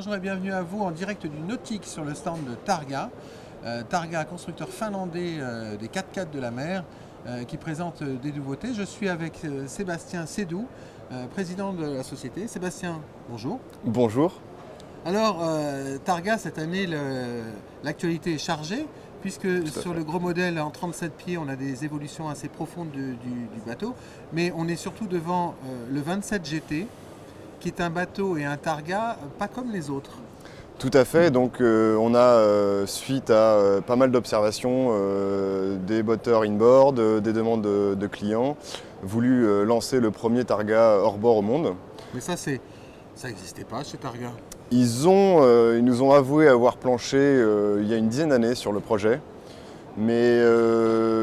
bonjour et bienvenue à vous en direct du Nautique sur le stand de Targa. Targa, constructeur finlandais des 4x4 de la mer, qui présente des nouveautés. Je suis avec Sébastien Sédou, président de la société. Sébastien, bonjour. Bonjour. Alors, Targa, cette année, l'actualité est chargée, puisque sur le gros modèle en 37 pieds, on a des évolutions assez profondes du bateau, mais on est surtout devant le 27 GT, qui est un bateau et un Targa pas comme les autres. Tout à fait, donc on a, suite à pas mal d'observations des moteurs inboard, des demandes de clients, voulu lancer le premier Targa hors-bord au monde. Mais ça n'existait pas chez Targa. Ils nous ont avoué avoir planché il y a une dizaine d'années sur le projet, mais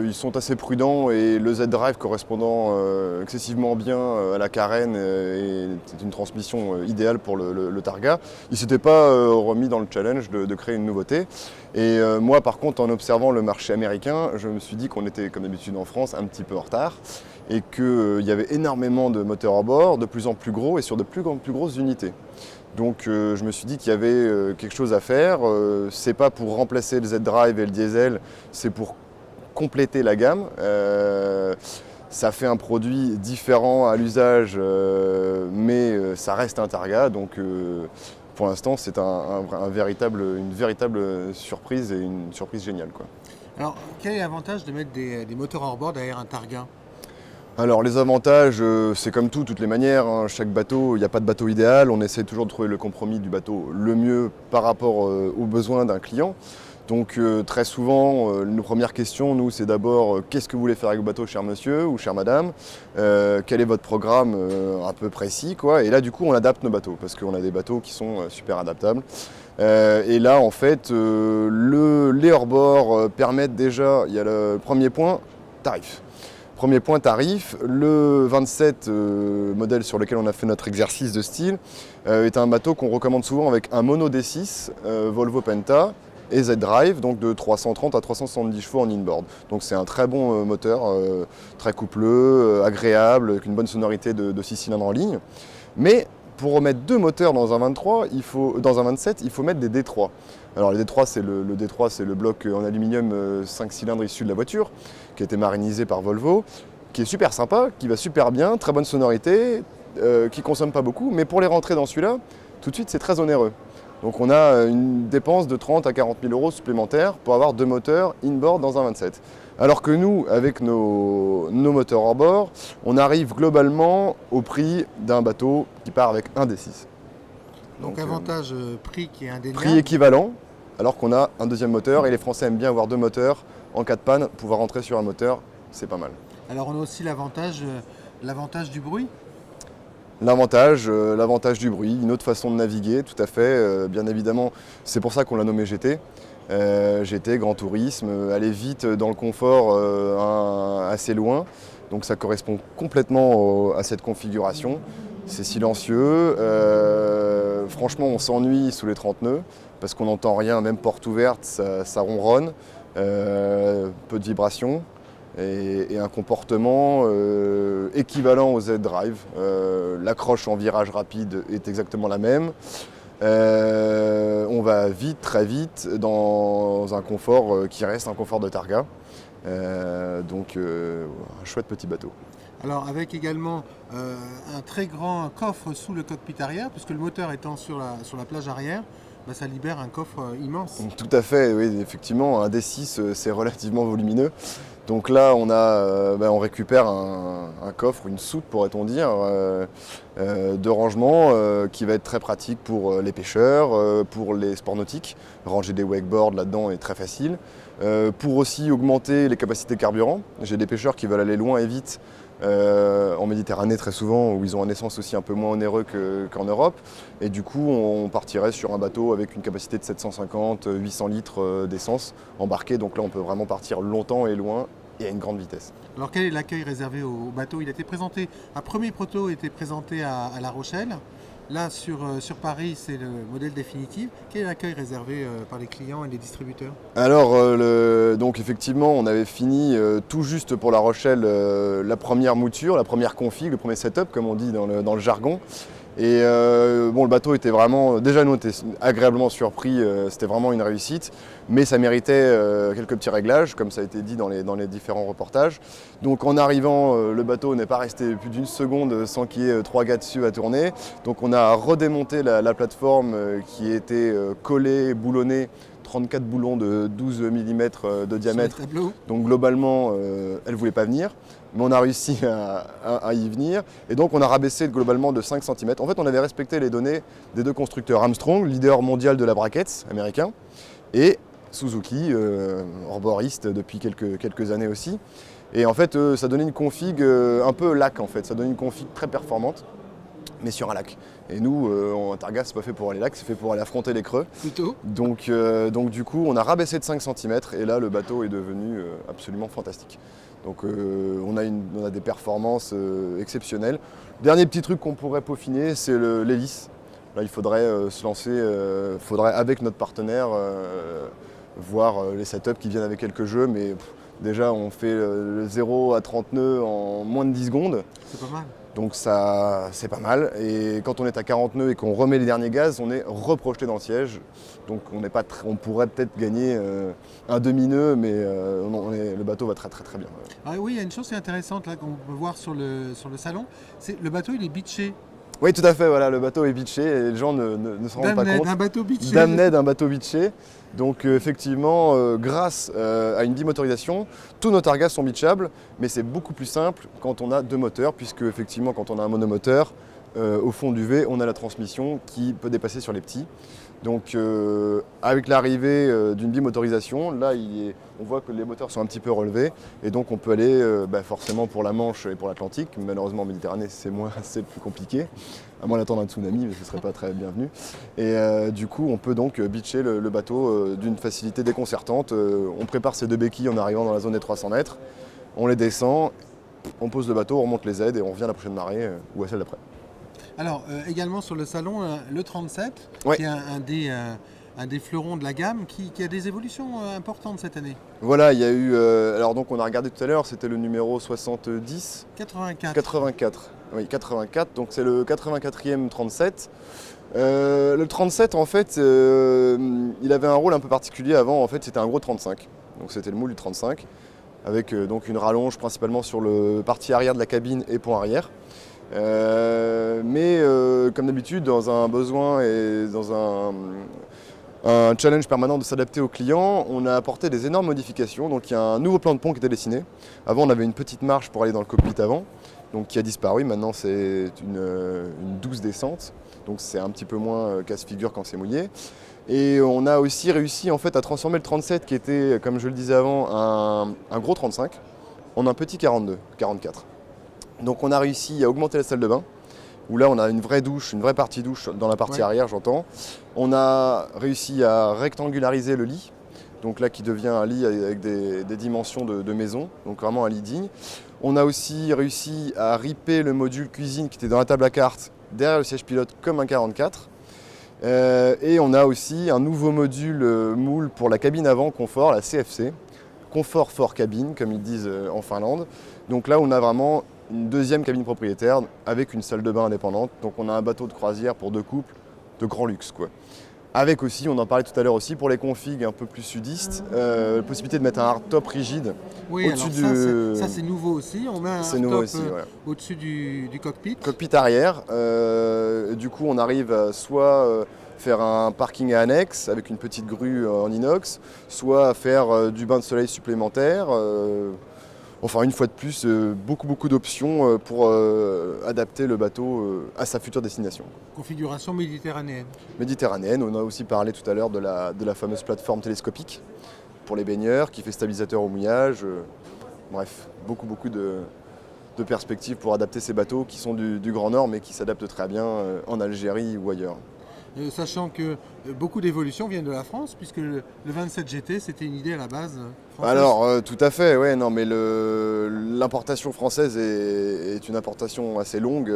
ils sont assez prudents et le Z-Drive correspondant excessivement bien à la carène c'est une transmission idéale pour le Targa. Ils ne s'étaient pas remis dans le challenge de créer une nouveauté. Et moi par contre, en observant le marché américain, je me suis dit qu'on était comme d'habitude en France un petit peu en retard et qu'il y avait énormément de moteurs à bord, de plus en plus gros et sur de plus grosses unités. Donc je me suis dit qu'il y avait quelque chose à faire. C'est pas pour remplacer le Z-Drive et le diesel, c'est pour compléter la gamme. Ça fait un produit différent à l'usage, mais ça reste un Targa. Donc pour l'instant, c'est une véritable surprise et une surprise géniale, quoi. Alors, quel est l'avantage de mettre des moteurs hors-bord derrière un Targa ? Alors les avantages, c'est comme tout, toutes les manières, hein. Chaque bateau, il n'y a pas de bateau idéal, on essaie toujours de trouver le compromis du bateau le mieux par rapport aux besoins d'un client. Donc très souvent, nos premières questions, nous, c'est d'abord qu'est-ce que vous voulez faire avec le bateau, cher monsieur ou chère madame, quel est votre programme un peu précis, quoi. Et là du coup on adapte nos bateaux, parce qu'on a des bateaux qui sont super adaptables. Et là en fait, les hors-bord permettent déjà, il y a le premier point, tarif. Premier point, tarif. Le 27 modèle sur lequel on a fait notre exercice de style est un bateau qu'on recommande souvent avec un mono D6 Volvo Penta et Z-Drive, donc de 330 à 370 chevaux en inboard. Donc c'est un très bon moteur, très coupleux, agréable, avec une bonne sonorité de 6 cylindres en ligne. Mais pour remettre deux moteurs dans un 27, il faut mettre des D3. Alors le D3, c'est le D3, c'est le bloc en aluminium 5 cylindres issu de la voiture, qui a été marinisé par Volvo, qui est super sympa, qui va super bien, très bonne sonorité, qui ne consomme pas beaucoup, mais pour les rentrer dans celui-là, tout de suite c'est très onéreux. Donc on a une dépense de 30 à 40 000 euros supplémentaires pour avoir deux moteurs inboard dans un 27. Alors que nous, avec nos moteurs hors bord, on arrive globalement au prix d'un bateau qui part avec un D6. Donc avantage prix qui est indéniable. Prix équivalent, alors qu'on a un deuxième moteur, et les Français aiment bien avoir deux moteurs. En cas de panne, pouvoir rentrer sur un moteur, c'est pas mal. Alors on a aussi l'avantage du bruit. L'avantage du bruit, une autre façon de naviguer, tout à fait. Bien évidemment, c'est pour ça qu'on l'a nommé GT. GT, grand tourisme, aller vite dans le confort assez loin. Donc ça correspond complètement à cette configuration. C'est silencieux. Franchement, on s'ennuie sous les 30 nœuds parce qu'on n'entend rien, même porte ouverte, ça ronronne. Peu de vibrations. Et un comportement équivalent au Z-Drive. L'accroche en virage rapide est exactement la même. On va vite, très vite, dans un confort qui reste un confort de Targa. Donc un chouette petit bateau. Alors avec également un très grand coffre sous le cockpit arrière, puisque le moteur étant sur la plage arrière, ça libère un coffre immense. Tout à fait, oui, effectivement, un D6 c'est relativement volumineux. Donc là on récupère un coffre, une soute pourrait-on dire, de rangement qui va être très pratique pour les pêcheurs, pour les sports nautiques. Ranger des wakeboards là-dedans est très facile. Pour aussi augmenter les capacités carburant. J'ai des pêcheurs qui veulent aller loin et vite en Méditerranée très souvent, où ils ont un essence aussi un peu moins onéreux qu'en Europe. Et du coup, on partirait sur un bateau avec une capacité de 750-800 litres d'essence embarquée. Donc là, on peut vraiment partir longtemps et loin et à une grande vitesse. Alors quel est l'accueil réservé au bateau ? Il a été présenté, un premier proto était présenté à La Rochelle. Là, sur Paris, c'est le modèle définitif. Quel est l'accueil réservé par les clients et les distributeurs ? Alors, donc effectivement, on avait fini tout juste pour La Rochelle la première mouture, la première config, le premier setup, comme on dit dans le jargon. Et bon, le bateau était vraiment, déjà nous on était agréablement surpris, c'était vraiment une réussite, mais ça méritait quelques petits réglages, comme ça a été dit dans les différents reportages. Donc en arrivant, le bateau n'est pas resté plus d'une seconde sans qu'il y ait 3 gars dessus à tourner. Donc on a redémonté la plateforme qui était collée, boulonnée, 34 boulons de 12 mm de diamètre. Donc globalement, elle ne voulait pas venir. Mais on a réussi à y venir. Et donc on a rabaissé globalement de 5 cm. En fait, on avait respecté les données des 2 constructeurs. Armstrong, leader mondial de la braquette américain, et Suzuki, arboriste depuis quelques années aussi. Et en fait, ça donnait une config un peu lac en fait. Ça donnait une config très performante, mais sur un lac. Et nous, en Targa, c'est pas fait pour aller lac, c'est fait pour aller affronter les creux. Plutôt. Donc du coup, on a rabaissé de 5 cm et là, le bateau est devenu absolument fantastique. Donc on a des performances exceptionnelles. Dernier petit truc qu'on pourrait peaufiner, c'est l'hélice. Là, il faudrait se lancer, faudrait avec notre partenaire voir les setups qui viennent avec quelques jeux, mais déjà on fait le 0 à 30 nœuds en moins de 10 secondes. C'est pas mal. Donc ça, c'est pas mal. Et quand on est à 40 nœuds et qu'on remet les derniers gaz, on est reprojeté dans le siège. Donc on pourrait peut-être gagner un demi-nœud, mais le bateau va très très bien. Ah oui, il y a une chose qui est intéressante là qu'on peut voir sur le salon, c'est le bateau il est bitché. Oui, tout à fait, voilà, le bateau est bitché et les gens ne se rendent pas compte. Un bateau bitché. Damned, un bateau bitché. Donc effectivement, grâce à une bimotorisation, tous nos Targas sont bitchables, mais c'est beaucoup plus simple quand on a 2 moteurs, puisque effectivement quand on a un monomoteur, au fond du V, on a la transmission qui peut dépasser sur les petits. Donc avec l'arrivée d'une bimotorisation, là on voit que les moteurs sont un petit peu relevés et donc on peut aller forcément pour la Manche et pour l'Atlantique. Malheureusement en Méditerranée c'est plus compliqué, à moins d'attendre un tsunami, mais ce ne serait pas très bienvenu. Et du coup on peut donc bitcher le bateau d'une facilité déconcertante. On prépare ces 2 béquilles en arrivant dans la zone des 300 mètres, on les descend, on pose le bateau, on remonte les aides et on revient à la prochaine marée ou à celle d'après. Alors, également sur le salon, le 37, ouais. Qui est un des fleurons de la gamme, qui a des évolutions importantes cette année. Voilà, il y a eu... alors donc on a regardé tout à l'heure, c'était le numéro 70 84. Oui, 84, donc c'est le 84e 37. Le 37, en fait, il avait un rôle un peu particulier avant. En fait, c'était un gros 35. Donc c'était le moule du 35, avec donc une rallonge principalement sur le partie arrière de la cabine et pont arrière. Mais comme d'habitude, dans un besoin et dans un challenge permanent de s'adapter aux clients, on a apporté des énormes modifications. Donc il y a un nouveau plan de pont qui était dessiné. Avant, on avait une petite marche pour aller dans le cockpit avant, donc qui a disparu. Maintenant, c'est une douce descente. Donc c'est un petit peu moins casse-figure quand c'est mouillé. Et on a aussi réussi en fait à transformer le 37, qui était, comme je le disais avant, un gros 35, en un petit 42, 44. Donc on a réussi à augmenter la salle de bain, où là on a une vraie douche, une vraie partie douche dans la partie arrière, j'entends. On a réussi à rectangulariser le lit, donc là qui devient un lit avec des dimensions de maison, donc vraiment un lit digne. On a aussi réussi à ripper le module cuisine qui était dans la table à cartes derrière le siège pilote comme un 44. Et on a aussi un nouveau module moule pour la cabine avant confort, la CFC, Confort for Cabine comme ils disent en Finlande. Donc là on a vraiment une deuxième cabine propriétaire avec une salle de bain indépendante. Donc on a un bateau de croisière pour 2 couples de grand luxe, quoi. Avec aussi, on en parlait tout à l'heure aussi, pour les configs un peu plus sudistes, la possibilité de mettre un hardtop rigide au-dessus du... ça c'est nouveau aussi, on met un hardtop au-dessus du cockpit. Cockpit arrière, du coup on arrive à soit faire un parking annexe avec une petite grue en inox, soit à faire du bain de soleil supplémentaire. Enfin, une fois de plus, beaucoup d'options pour adapter le bateau à sa future destination. Configuration méditerranéenne. Méditerranéenne, on a aussi parlé tout à l'heure de la fameuse plateforme télescopique pour les baigneurs qui fait stabilisateur au mouillage. Bref, beaucoup de perspectives pour adapter ces bateaux qui sont du Grand Nord mais qui s'adaptent très bien en Algérie ou ailleurs. Sachant que beaucoup d'évolutions viennent de la France, puisque le 27 GT, c'était une idée à la base française. Alors, tout à fait, ouais, non, mais l'importation française est une importation assez longue.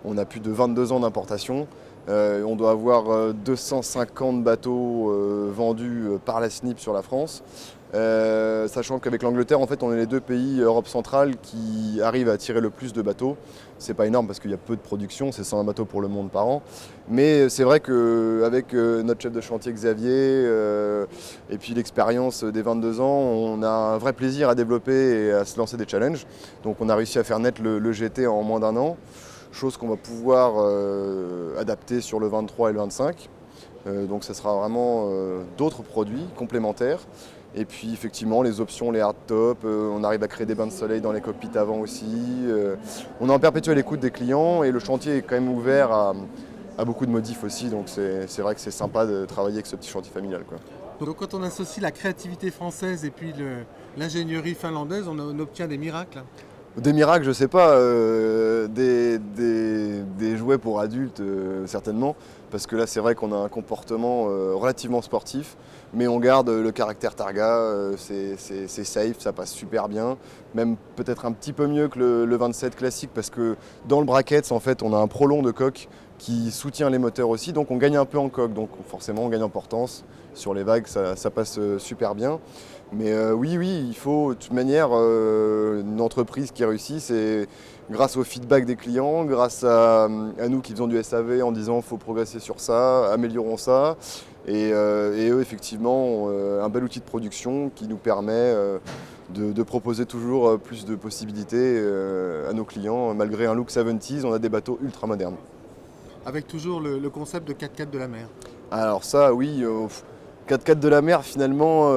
On a plus de 22 ans d'importation On doit avoir 250 bateaux vendus par la SNIP sur la France. Sachant qu'avec l'Angleterre, en fait, on est les deux pays Europe centrale qui arrivent à attirer le plus de bateaux. C'est pas énorme parce qu'il y a peu de production, c'est 120 bateaux pour le monde par an. Mais c'est vrai qu'avec notre chef de chantier Xavier et puis l'expérience des 22 ans, on a un vrai plaisir à développer et à se lancer des challenges. Donc on a réussi à faire naître le GT en moins d'un an, chose qu'on va pouvoir adapter sur le 23 et le 25. Donc ce sera vraiment d'autres produits complémentaires. Et puis effectivement les options, les hardtops, on arrive à créer des bains de soleil dans les cockpits avant aussi. On est en perpétuelle écoute des clients et le chantier est quand même ouvert à beaucoup de modifs aussi. Donc c'est vrai que c'est sympa de travailler avec ce petit chantier familial, quoi. Donc quand on associe la créativité française et puis l'ingénierie finlandaise, on obtient des miracles. Des miracles, je sais pas, des jouets pour adultes certainement, parce que là c'est vrai qu'on a un comportement relativement sportif, mais on garde le caractère Targa, c'est safe, ça passe super bien, même peut-être un petit peu mieux que le 27 classique, parce que dans le brackets en fait on a un prolong de coque qui soutient les moteurs aussi, donc on gagne un peu en coque, donc forcément on gagne en portance, sur les vagues ça passe super bien. Mais oui, il faut de toute manière une entreprise qui réussit, c'est grâce au feedback des clients, grâce à nous qui faisons du SAV en disant faut progresser sur ça, améliorons ça. Et eux effectivement ont un bel outil de production qui nous permet de proposer toujours plus de possibilités à nos clients. Malgré un look 70s, on a des bateaux ultra modernes. Avec toujours le concept de 4x4 de la mer. Alors ça oui, 4x4 de la mer finalement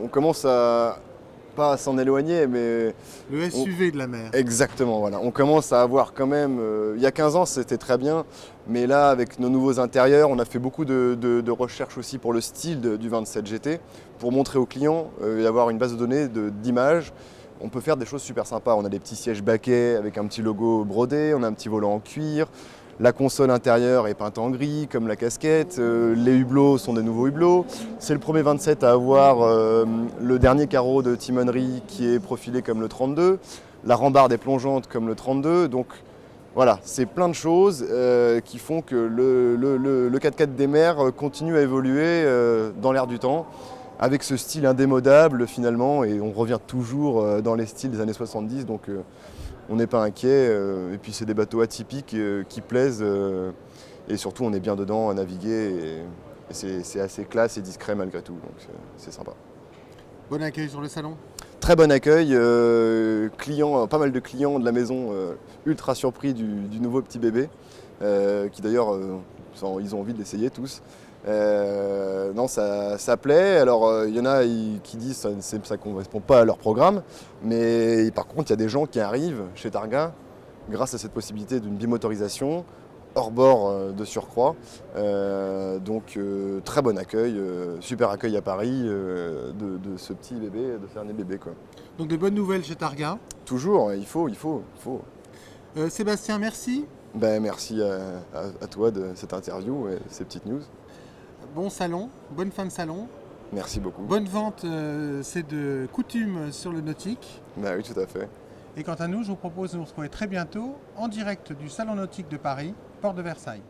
on commence pas à s'en éloigner, mais... Le SUV de la mer. Exactement, voilà. On commence à avoir quand même... il y a 15 ans, c'était très bien, mais là, avec nos nouveaux intérieurs, on a fait beaucoup de recherches aussi pour le style du 27 GT, pour montrer aux clients et avoir une base de données d'images. On peut faire des choses super sympas. On a des petits sièges baquets avec un petit logo brodé, on a un petit volant en cuir. La console intérieure est peinte en gris, comme la casquette. Les hublots sont des nouveaux hublots. C'est le premier 27 à avoir le dernier carreau de timonerie qui est profilé comme le 32. La rambarde est plongeante comme le 32. Donc voilà, c'est plein de choses qui font que le 4x4 des mers continue à évoluer dans l'air du temps, avec ce style indémodable finalement. Et on revient toujours dans les styles des années 70. Donc, on n'est pas inquiet, et puis c'est des bateaux atypiques qui plaisent, et surtout on est bien dedans à naviguer, et c'est assez classe et discret malgré tout, donc c'est sympa. Bon accueil sur le salon. Très bon accueil, pas mal de clients de la maison ultra surpris du nouveau petit bébé, qui d'ailleurs ils ont envie de l'essayer tous. Non, ça plaît. Alors, il y en a qui disent que ça ne correspond pas à leur programme, mais par contre, il y a des gens qui arrivent chez Targa grâce à cette possibilité d'une bimotorisation hors bord de surcroît. Donc, très bon accueil, super accueil à Paris de ce petit bébé, de ce dernier bébé, quoi. Donc, de bonnes nouvelles chez Targa. Toujours, il faut. Sébastien, merci. Ben, merci à toi de cette interview et ces petites news. Bon salon, bonne fin de salon. Merci beaucoup. Bonne vente, c'est de coutume sur le nautique. Ben oui, tout à fait. Et quant à nous, je vous propose de nous retrouver très bientôt en direct du Salon nautique de Paris, Port de Versailles.